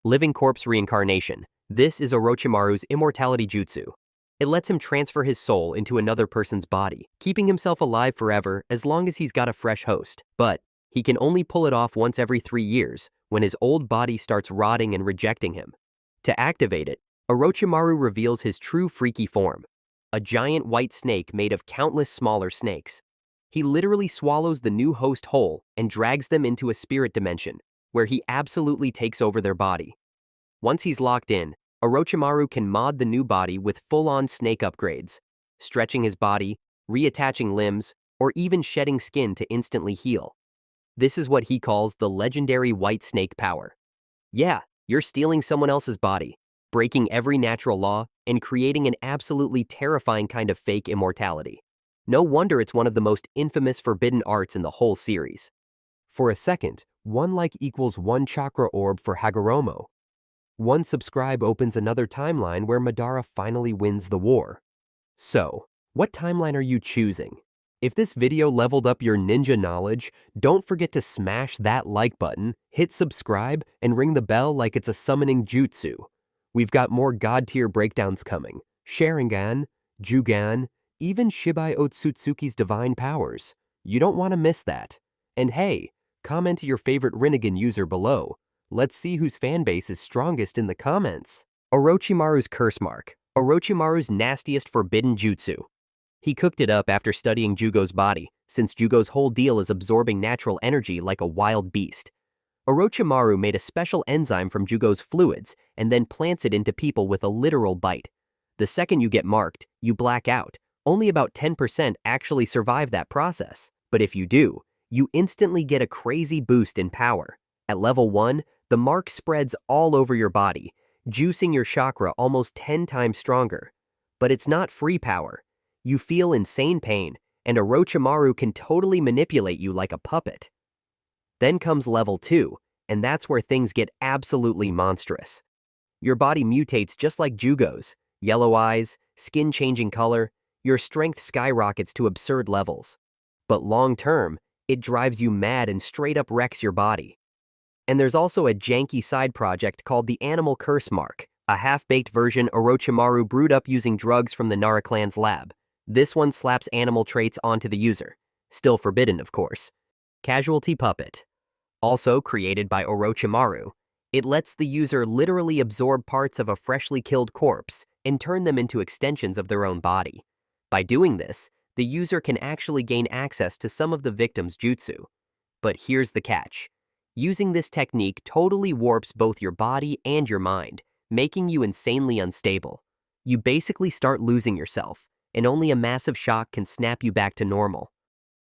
Living Corpse Reincarnation. This is Orochimaru's Immortality Jutsu. It lets him transfer his soul into another person's body, keeping himself alive forever as long as he's got a fresh host. But he can only pull it off once every 3 years, when his old body starts rotting and rejecting him. To activate it, Orochimaru reveals his true freaky form, a giant white snake made of countless smaller snakes. He literally swallows the new host whole and drags them into a spirit dimension, where he absolutely takes over their body. Once he's locked in, Orochimaru can mod the new body with full-on snake upgrades, stretching his body, reattaching limbs, or even shedding skin to instantly heal. This is what he calls the legendary white snake power. Yeah, you're stealing someone else's body, breaking every natural law, and creating an absolutely terrifying kind of fake immortality. No wonder it's one of the most infamous forbidden arts in the whole series. For a second, 1 like equals 1 chakra orb for Hagoromo. 1 subscribe opens another timeline where Madara finally wins the war. So, what timeline are you choosing? If this video leveled up your ninja knowledge, don't forget to smash that like button, hit subscribe, and ring the bell like it's a summoning jutsu. We've got more god-tier breakdowns coming. Sharingan, Jugan, even Shibai Otsutsuki's divine powers. You don't want to miss that. And hey, comment your favorite Rinnegan user below. Let's see whose fanbase is strongest in the comments. Orochimaru's Curse Mark. Orochimaru's nastiest forbidden jutsu. He cooked it up after studying Jugo's body, since Jugo's whole deal is absorbing natural energy like a wild beast. Orochimaru made a special enzyme from Jugo's fluids and then plants it into people with a literal bite. The second you get marked, you black out. Only about 10% actually survive that process. But if you do, you instantly get a crazy boost in power. At level 1, the mark spreads all over your body, juicing your chakra almost 10 times stronger. But it's not free power. You feel insane pain, and Orochimaru can totally manipulate you like a puppet. Then comes level 2, and that's where things get absolutely monstrous. Your body mutates just like Jugo's. Yellow eyes, skin-changing color, your strength skyrockets to absurd levels. But long-term, it drives you mad and straight-up wrecks your body. And there's also a janky side project called the Animal Curse Mark, a half-baked version Orochimaru brewed up using drugs from the Nara clan's lab. This one slaps animal traits onto the user. Still forbidden, of course. Casualty Puppet. Also created by Orochimaru, it lets the user literally absorb parts of a freshly killed corpse and turn them into extensions of their own body. By doing this, the user can actually gain access to some of the victim's jutsu. But here's the catch. Using this technique totally warps both your body and your mind, making you insanely unstable. You basically start losing yourself, and only a massive shock can snap you back to normal.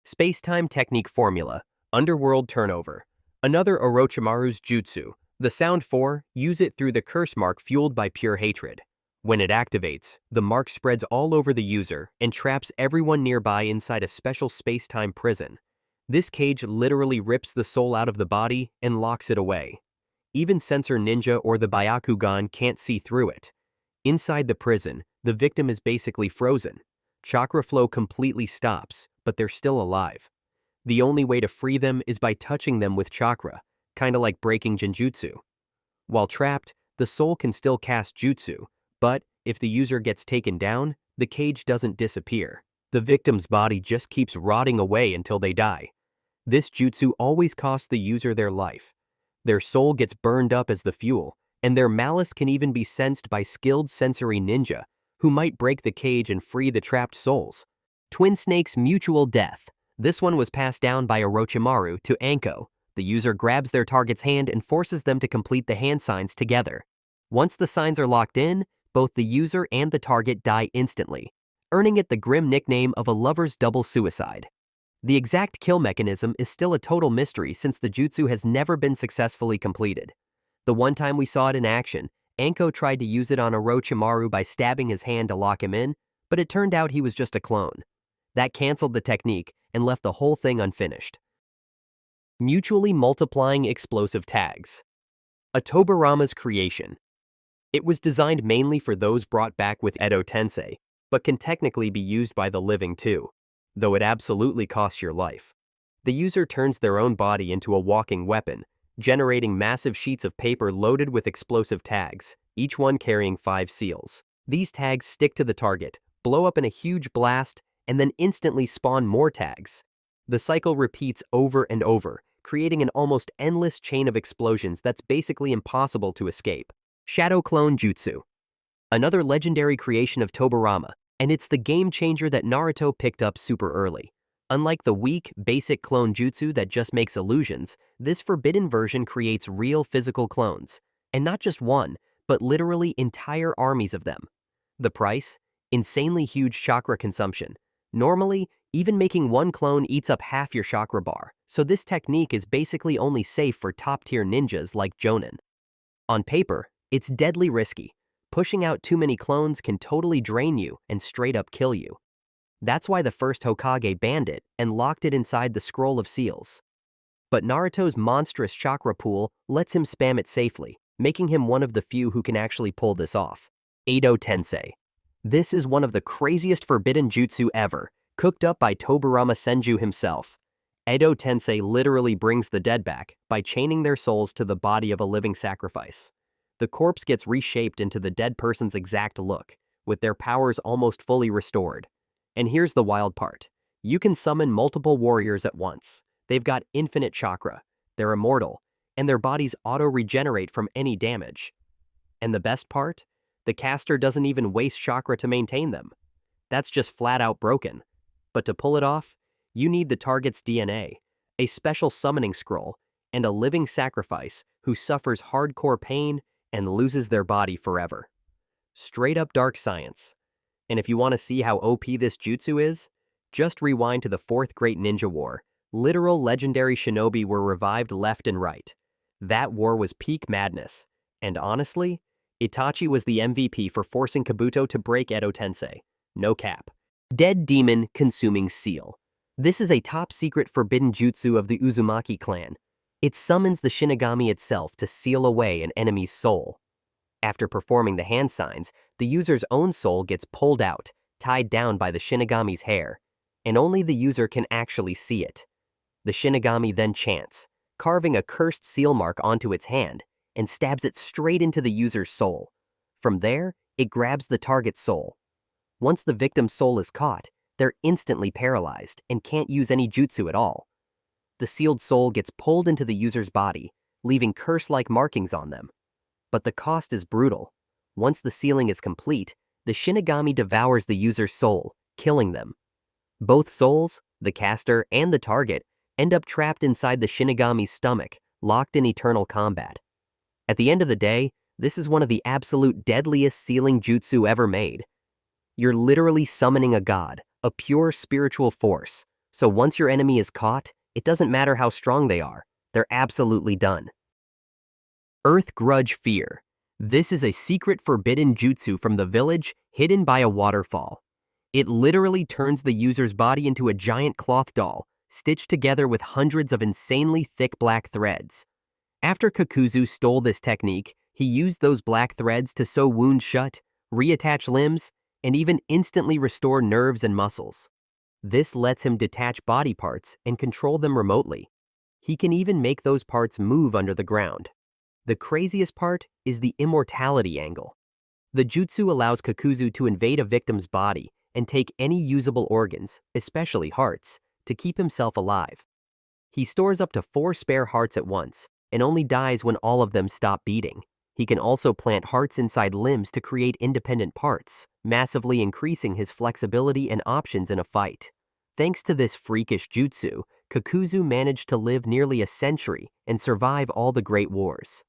Space-time technique formula, Underworld turnover. Another Orochimaru's jutsu. The sound 4, use it through the curse mark fueled by pure hatred. When it activates, the mark spreads all over the user and traps everyone nearby inside a special space-time prison. This cage literally rips the soul out of the body and locks it away. Even Sensor Ninja or the Byakugan can't see through it. Inside the prison, the victim is basically frozen. Chakra flow completely stops, but they're still alive. The only way to free them is by touching them with chakra, kinda like breaking genjutsu. While trapped, the soul can still cast jutsu, but if the user gets taken down, the cage doesn't disappear. The victim's body just keeps rotting away until they die. This jutsu always costs the user their life. Their soul gets burned up as the fuel, and their malice can even be sensed by skilled sensory ninja, who might break the cage and free the trapped souls. Twin Snake's Mutual Death. This one was passed down by Orochimaru to Anko. The user grabs their target's hand and forces them to complete the hand signs together. Once the signs are locked in, both the user and the target die instantly, earning it the grim nickname of a lover's double suicide. The exact kill mechanism is still a total mystery since the jutsu has never been successfully completed. The one time we saw it in action, Anko tried to use it on Orochimaru by stabbing his hand to lock him in, but it turned out he was just a clone. That canceled the technique and left the whole thing unfinished. Mutually multiplying explosive tags. A Tobarama's creation. It was designed mainly for those brought back with Edo Tensei, but can technically be used by the living too, though it absolutely costs your life. The user turns their own body into a walking weapon, generating massive sheets of paper loaded with explosive tags, each one carrying 5 seals. These tags stick to the target, blow up in a huge blast, and then instantly spawn more tags. The cycle repeats over and over, creating an almost endless chain of explosions that's basically impossible to escape. Shadow Clone Jutsu. Another legendary creation of Tobirama, and it's the game changer that Naruto picked up super early. Unlike the weak, basic clone jutsu that just makes illusions, this forbidden version creates real physical clones. And not just one, but literally entire armies of them. The price? Insanely huge chakra consumption. Normally, even making one clone eats up half your chakra bar, so this technique is basically only safe for top-tier ninjas like Jonin. On paper, it's deadly risky. Pushing out too many clones can totally drain you and straight up kill you. That's why the first Hokage banned it and locked it inside the Scroll of Seals. But Naruto's monstrous chakra pool lets him spam it safely, making him one of the few who can actually pull this off. Edo Tensei. This is one of the craziest forbidden jutsu ever, cooked up by Tobirama Senju himself. Edo Tensei literally brings the dead back by chaining their souls to the body of a living sacrifice. The corpse gets reshaped into the dead person's exact look, with their powers almost fully restored. And here's the wild part. You can summon multiple warriors at once. They've got infinite chakra, they're immortal, and their bodies auto-regenerate from any damage. And the best part? The caster doesn't even waste chakra to maintain them. That's just flat out broken. But to pull it off, you need the target's DNA, a special summoning scroll, and a living sacrifice who suffers hardcore pain and loses their body forever. Straight up dark science. And if you want to see how OP this jutsu is, just rewind to the 4th Great Ninja War. Literal legendary shinobi were revived left and right. That war was peak madness. And honestly, Itachi was the MVP for forcing Kabuto to break Edo Tensei. No cap. Dead Demon Consuming Seal. This is a top-secret forbidden jutsu of the Uzumaki clan. It summons the Shinigami itself to seal away an enemy's soul. After performing the hand signs, the user's own soul gets pulled out, tied down by the Shinigami's hair, and only the user can actually see it. The Shinigami then chants, carving a cursed seal mark onto its hand, and stabs it straight into the user's soul. From there, it grabs the target's soul. Once the victim's soul is caught, they're instantly paralyzed and can't use any jutsu at all. The sealed soul gets pulled into the user's body, leaving curse-like markings on them. But the cost is brutal. Once the sealing is complete, the Shinigami devours the user's soul, killing them. Both souls, the caster and the target, end up trapped inside the Shinigami's stomach, locked in eternal combat. At the end of the day, this is one of the absolute deadliest sealing jutsu ever made. You're literally summoning a god, a pure spiritual force, so once your enemy is caught, it doesn't matter how strong they are, they're absolutely done. Earth Grudge Fear. This is a secret forbidden jutsu from the village, hidden by a waterfall. It literally turns the user's body into a giant cloth doll, stitched together with hundreds of insanely thick black threads. After Kakuzu stole this technique, he used those black threads to sew wounds shut, reattach limbs, and even instantly restore nerves and muscles. This lets him detach body parts and control them remotely. He can even make those parts move under the ground. The craziest part is the immortality angle. The jutsu allows Kakuzu to invade a victim's body and take any usable organs, especially hearts, to keep himself alive. He stores up to 4 spare hearts at once and only dies when all of them stop beating. He can also plant hearts inside limbs to create independent parts, massively increasing his flexibility and options in a fight. Thanks to this freakish jutsu, Kakuzu managed to live nearly a century and survive all the great wars.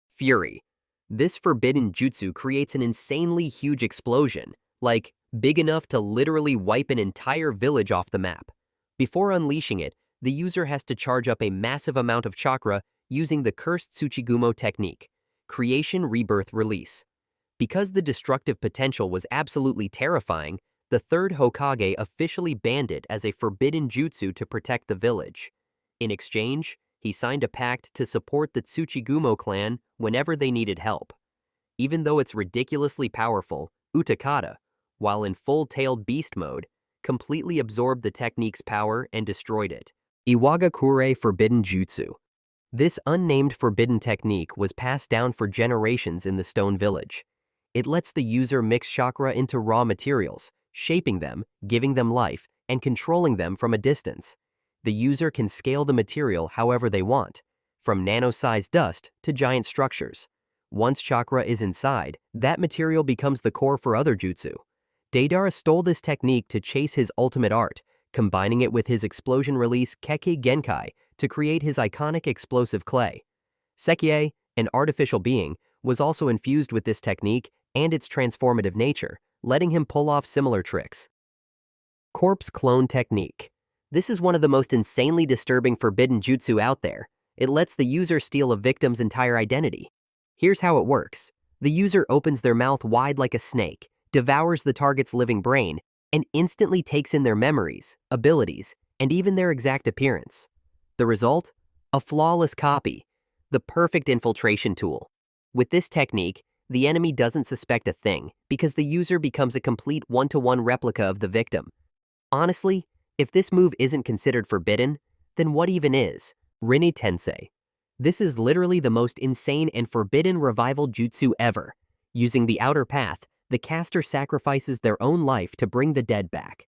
Fury. This forbidden jutsu creates an insanely huge explosion, like big enough to literally wipe an entire village off the map. Before unleashing it, the user has to charge up a massive amount of chakra using the cursed Tsuchigumo technique, Creation, Rebirth, Release. Because the destructive potential was absolutely terrifying, the 3rd Hokage officially banned it as a forbidden jutsu to protect the village. In exchange, he signed a pact to support the Tsuchigumo clan whenever they needed help. Even though it's ridiculously powerful, Utakata, while in full-tailed beast mode, completely absorbed the technique's power and destroyed it. Iwagakure Forbidden Jutsu. This unnamed forbidden technique was passed down for generations in the Stone Village. It lets the user mix chakra into raw materials, shaping them, giving them life, and controlling them from a distance. The user can scale the material however they want, from nano-sized dust to giant structures. Once chakra is inside, that material becomes the core for other jutsu. Deidara stole this technique to chase his ultimate art, combining it with his explosion release Kekkei Genkai to create his iconic explosive clay. Sekiei, an artificial being, was also infused with this technique and its transformative nature, letting him pull off similar tricks. Corpse Clone Technique. This is one of the most insanely disturbing forbidden jutsu out there. It lets the user steal a victim's entire identity. Here's how it works. The user opens their mouth wide like a snake, devours the target's living brain, and instantly takes in their memories, abilities, and even their exact appearance. The result? A flawless copy. The perfect infiltration tool. With this technique, the enemy doesn't suspect a thing because the user becomes a complete one-to-one replica of the victim. Honestly, if this move isn't considered forbidden, then what even is? Rinne Tensei. This is literally the most insane and forbidden revival jutsu ever. Using the outer path, the caster sacrifices their own life to bring the dead back.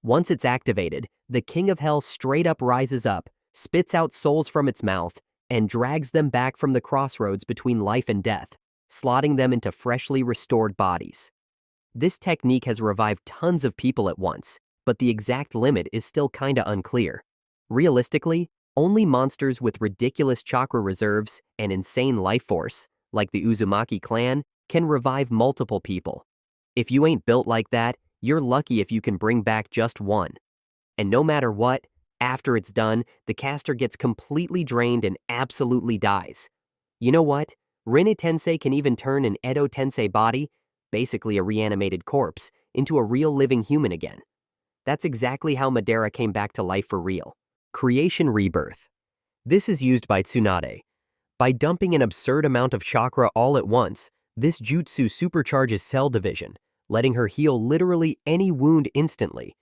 Once it's activated, the King of Hell straight up rises up, spits out souls from its mouth, and drags them back from the crossroads between life and death, slotting them into freshly restored bodies. This technique has revived tons of people at once, but the exact limit is still kinda unclear. Realistically, only monsters with ridiculous chakra reserves and insane life force, like the Uzumaki clan, can revive multiple people. If you ain't built like that, you're lucky if you can bring back just one. And no matter what, after it's done, the caster gets completely drained and absolutely dies. You know what? Rinne Tensei can even turn an Edo Tensei body, basically a reanimated corpse, into a real living human again. That's exactly how Madara came back to life for real. Creation Rebirth. This is used by Tsunade. By dumping an absurd amount of chakra all at once, this jutsu supercharges cell division, letting her heal literally any wound instantly.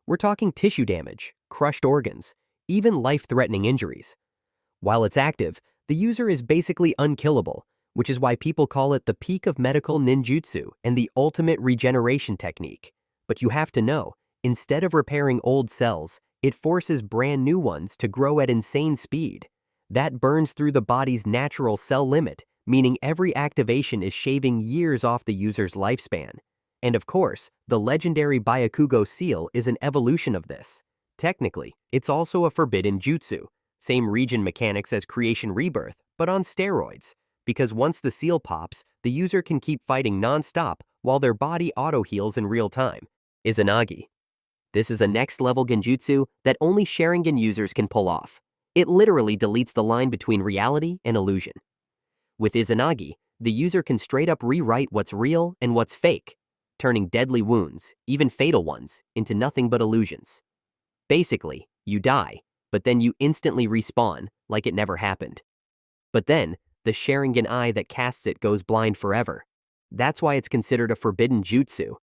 We're talking tissue damage, crushed organs, even life-threatening injuries. While it's active, the user is basically unkillable, which is why people call it the peak of medical ninjutsu and the ultimate regeneration technique. But you have to know, instead of repairing old cells, it forces brand new ones to grow at insane speed. That burns through the body's natural cell limit, meaning every activation is shaving years off the user's lifespan. And of course, the legendary Byakugo seal is an evolution of this. Technically, it's also a forbidden jutsu, same region mechanics as Creation Rebirth, but on steroids, because once the seal pops, the user can keep fighting non-stop while their body auto-heals in real time. Izanagi. This is a next-level genjutsu that only Sharingan users can pull off. It literally deletes the line between reality and illusion. With Izanagi, the user can straight up rewrite what's real and what's fake, turning deadly wounds, even fatal ones, into nothing but illusions. Basically, you die, but then you instantly respawn, like it never happened. But then, the Sharingan eye that casts it goes blind forever. That's why it's considered a forbidden jutsu.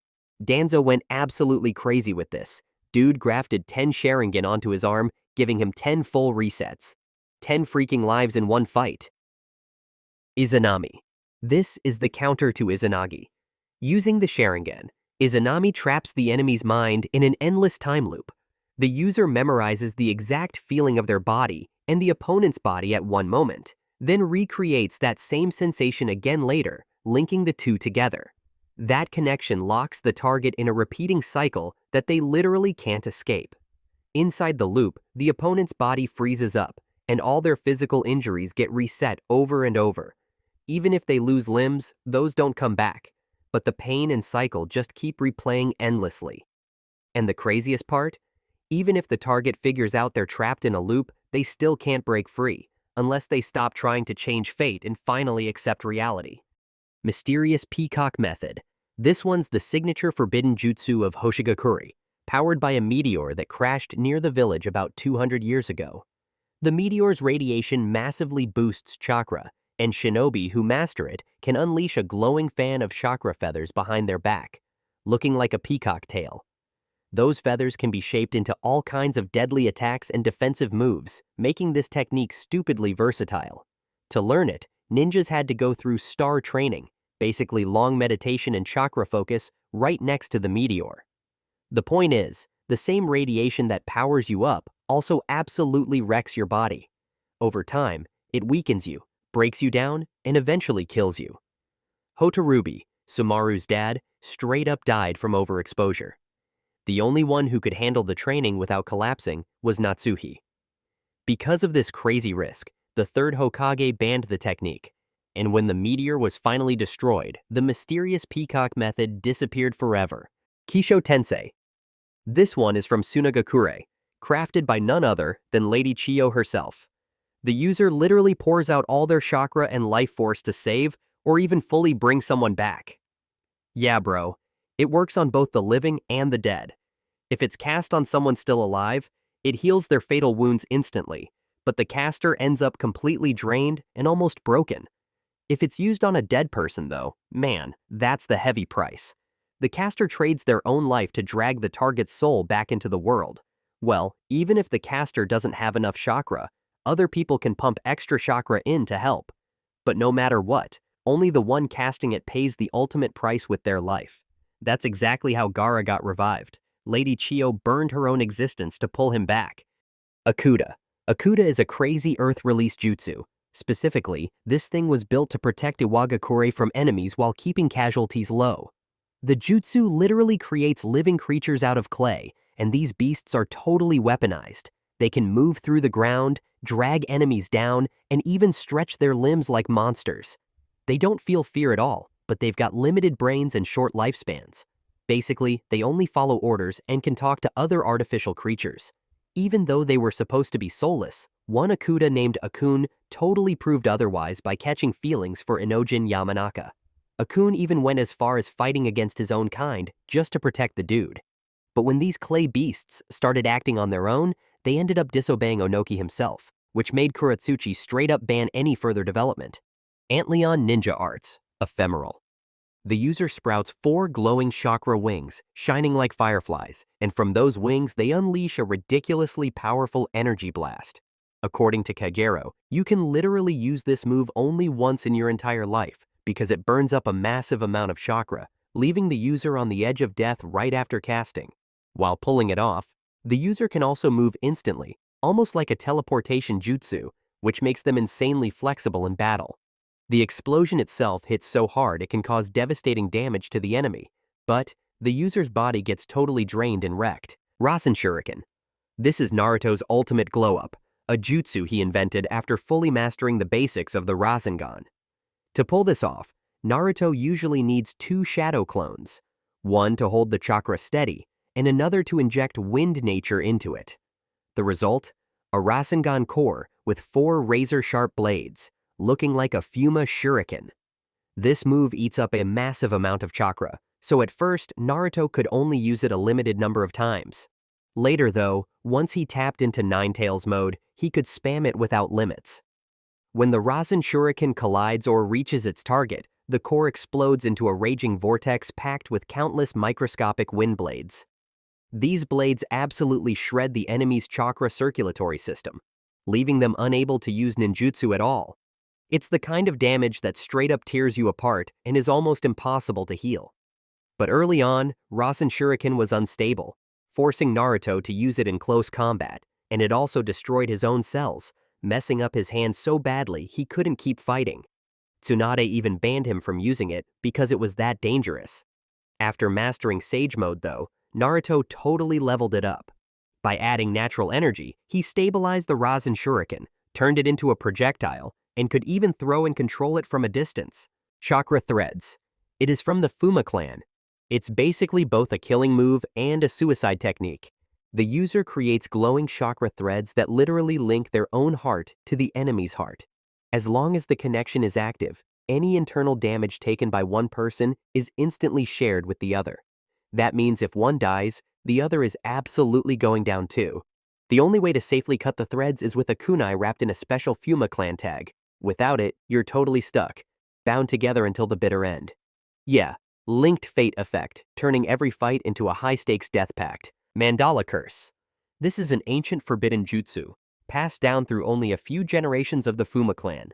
Danzo went absolutely crazy with this. Dude grafted 10 Sharingan onto his arm, giving him 10 full resets. 10 freaking lives in one fight. Izanami. This is the counter to Izanagi. Using the Sharingan, Izanami traps the enemy's mind in an endless time loop. The user memorizes the exact feeling of their body and the opponent's body at one moment, then recreates that same sensation again later, linking the two together. That connection locks the target in a repeating cycle that they literally can't escape. Inside the loop, the opponent's body freezes up, and all their physical injuries get reset over and over. Even if they lose limbs, those don't come back, but the pain and cycle just keep replaying endlessly. And the craziest part? Even if the target figures out they're trapped in a loop, they still can't break free, unless they stop trying to change fate and finally accept reality. Mysterious Peacock Method. This one's the signature forbidden jutsu of Hoshigakure, powered by a meteor that crashed near the village about 200 years ago. The meteor's radiation massively boosts chakra, and shinobi who master it can unleash a glowing fan of chakra feathers behind their back, looking like a peacock tail. Those feathers can be shaped into all kinds of deadly attacks and defensive moves, making this technique stupidly versatile. To learn it, ninjas had to go through star training, basically long meditation and chakra focus right next to the meteor. The point is, the same radiation that powers you up also absolutely wrecks your body. Over time, it weakens you, breaks you down, and eventually kills you. Hotarubi, Sumaru's dad, straight up died from overexposure. The only one who could handle the training without collapsing was Natsuhi. Because of this crazy risk, the third Hokage banned the technique, and when the meteor was finally destroyed, the mysterious Peacock method disappeared forever. Kisho Tensei. This one is from Sunagakure, crafted by none other than Lady Chiyo herself. The user literally pours out all their chakra and life force to save or even fully bring someone back. Yeah, bro. It works on both the living and the dead. If it's cast on someone still alive, it heals their fatal wounds instantly, but the caster ends up completely drained and almost broken. If it's used on a dead person, though, man, that's the heavy price. The caster trades their own life to drag the target's soul back into the world. Well, even if the caster doesn't have enough chakra, other people can pump extra chakra in to help. But no matter what, only the one casting it pays the ultimate price with their life. That's exactly how Gaara got revived. Lady Chiyo burned her own existence to pull him back. Akuta. Akuta is a crazy earth-release jutsu. Specifically, this thing was built to protect Iwagakure from enemies while keeping casualties low. The jutsu literally creates living creatures out of clay, and these beasts are totally weaponized. They can move through the ground, drag enemies down, and even stretch their limbs like monsters. They don't feel fear at all, but they've got limited brains and short lifespans. Basically, they only follow orders and can talk to other artificial creatures. Even though they were supposed to be soulless, one Akuta named Akun totally proved otherwise by catching feelings for Inojin Yamanaka. Akun even went as far as fighting against his own kind just to protect the dude. But when these clay beasts started acting on their own, they ended up disobeying Onoki himself, which made Kuratsuchi straight up ban any further development. Antlion Ninja Arts, Ephemeral. The user sprouts 4 glowing chakra wings, shining like fireflies, and from those wings they unleash a ridiculously powerful energy blast. According to Kagero, you can literally use this move only once in your entire life, because it burns up a massive amount of chakra, leaving the user on the edge of death right after casting. While pulling it off, the user can also move instantly, almost like a teleportation jutsu, which makes them insanely flexible in battle. The explosion itself hits so hard it can cause devastating damage to the enemy, but the user's body gets totally drained and wrecked. Rasenshuriken. This is Naruto's ultimate glow-up, a jutsu he invented after fully mastering the basics of the Rasengan. To pull this off, Naruto usually needs 2 shadow clones, one to hold the chakra steady, and another to inject wind nature into it. The result? A Rasengan core with 4 razor-sharp blades, looking like a Fuma shuriken. This move eats up a massive amount of chakra, so at first, Naruto could only use it a limited number of times. Later though, once he tapped into Ninetales mode, he could spam it without limits. When the Rasenshuriken collides or reaches its target, the core explodes into a raging vortex packed with countless microscopic wind blades. These blades absolutely shred the enemy's chakra circulatory system, leaving them unable to use ninjutsu at all. It's the kind of damage that straight up tears you apart and is almost impossible to heal. But early on, Rasenshuriken was unstable, forcing Naruto to use it in close combat, and it also destroyed his own cells, messing up his hand so badly he couldn't keep fighting. Tsunade even banned him from using it because it was that dangerous. After mastering Sage Mode though, Naruto totally leveled it up. By adding natural energy, he stabilized the Rasenshuriken, turned it into a projectile, and could even throw and control it from a distance. Chakra Threads. It is from the Fuma clan. It's basically both a killing move and a suicide technique. The user creates glowing chakra threads that literally link their own heart to the enemy's heart. As long as the connection is active, any internal damage taken by one person is instantly shared with the other. That means if one dies, the other is absolutely going down too. The only way to safely cut the threads is with a kunai wrapped in a special Fuma clan tag. Without it, you're totally stuck, bound together until the bitter end. Yeah, linked fate effect, turning every fight into a high-stakes death pact. Mandala Curse. This is an ancient forbidden jutsu, passed down through only a few generations of the Fuma clan.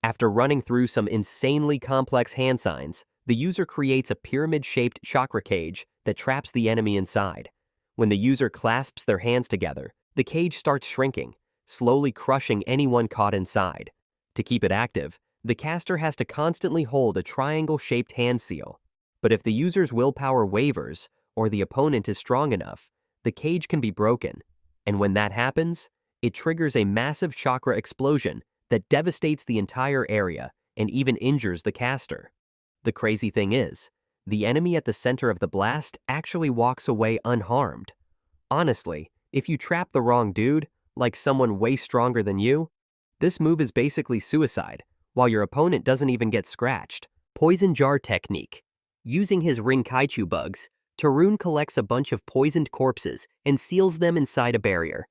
After running through some insanely complex hand signs, the user creates a pyramid-shaped chakra cage that traps the enemy inside. When the user clasps their hands together, the cage starts shrinking, slowly crushing anyone caught inside. To keep it active, the caster has to constantly hold a triangle-shaped hand seal. But if the user's willpower wavers, or the opponent is strong enough, the cage can be broken. And when that happens, it triggers a massive chakra explosion that devastates the entire area and even injures the caster. The crazy thing is, the enemy at the center of the blast actually walks away unharmed. Honestly, if you trap the wrong dude, like someone way stronger than you, this move is basically suicide, while your opponent doesn't even get scratched. Poison Jar Technique. Using his Rinkaiju bugs, Tarun collects a bunch of poisoned corpses and seals them inside a barrier.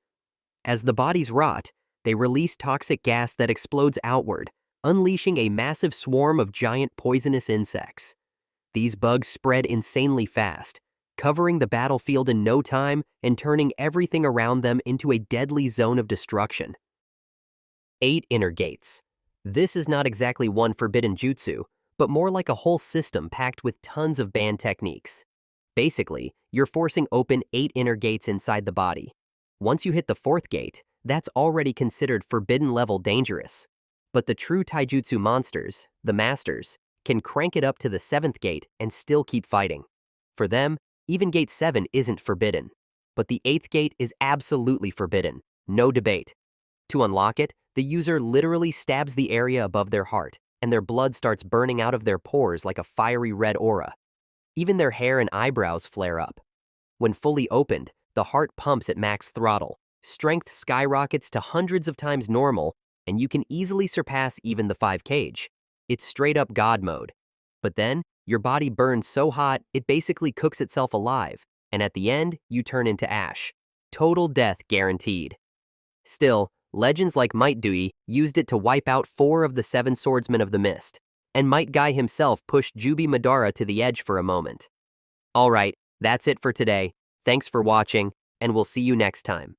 As the bodies rot, they release toxic gas that explodes outward, unleashing a massive swarm of giant poisonous insects. These bugs spread insanely fast, covering the battlefield in no time and turning everything around them into a deadly zone of destruction. 8 Inner Gates. This is not exactly one forbidden jutsu, but more like a whole system packed with tons of banned techniques. Basically, you're forcing open 8 inner gates inside the body. Once you hit the 4th gate, that's already considered forbidden level dangerous. But the true taijutsu monsters, the masters, can crank it up to the 7th gate and still keep fighting. For them, even gate 7 isn't forbidden. But the 8th gate is absolutely forbidden, no debate. To unlock it, the user literally stabs the area above their heart, and their blood starts burning out of their pores like a fiery red aura. Even their hair and eyebrows flare up. When fully opened, the heart pumps at max throttle, strength skyrockets to hundreds of times normal, and you can easily surpass even the 5 cage. It's straight up God mode. But then, your body burns so hot it basically cooks itself alive, and at the end, you turn into ash. Total death guaranteed. Still, legends like Might Dewey used it to wipe out 4 of the 7 swordsmen of the mist, and Might Guy himself pushed Jubi Madara to the edge for a moment. Alright, that's it for today. Thanks for watching, and we'll see you next time.